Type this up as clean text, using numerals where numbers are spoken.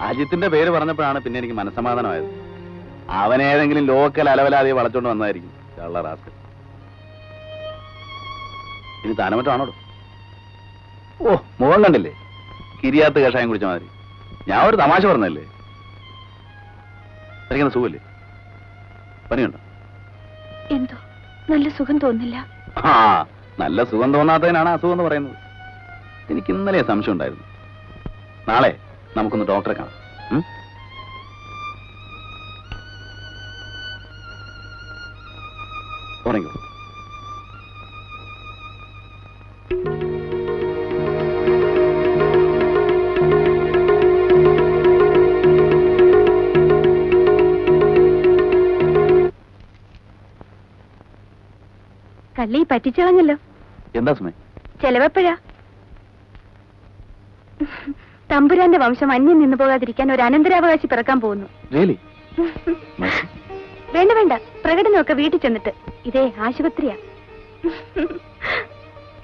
അജിത്തിന്റെ പേര് പറഞ്ഞപ്പോഴാണ് പിന്നെ എനിക്ക് മനസ്സമാധാനമായത്. അവനേതെങ്കിലും ലോക്കൽ അലവലാതെ വളച്ചോണ്ട് വന്നതായിരിക്കും. റാസ്കൽ. ഇനി താനമറ്റാണോ? ഓ, മുഖം കണ്ടില്ലേ? കിരിയാത്ത് കഷായം കുടിച്ച മാതിരി. ഞാൻ ഒരു തമാശ പറഞ്ഞല്ലേ. തനിക്കുന്ന സുഖല്ലേ? പനിയുണ്ടോ? എന്തോ നല്ല സുഖം തോന്നില്ല. ആ, നല്ല സുഖം തോന്നാത്തതിനാണ് അസുഖം എന്ന് പറയുന്നത്. എനിക്ക് ഇന്നലെ സംശയം ഉണ്ടായിരുന്നു. നാളെ നമുക്കൊന്ന് ഡോക്ടറെ കാണാം. ഉറങ്ങിക്കോ. കള്ളി പറ്റിച്ചളഞ്ഞല്ലോ. എന്താ സുമേ? ചെലവെപ്പോഴാ? തമ്പുരാന്റെ വംശം അന്യം നിന്നു പോകാതിരിക്കാൻ ഒരു അനന്തരാവകാശി പിറക്കാൻ പോകുന്നു. വേണ്ട വേണ്ട, പ്രകടനമൊക്കെ വീട്ടിൽ ചെന്നിട്ട്. ഇതേ ആശുപത്രിയാ.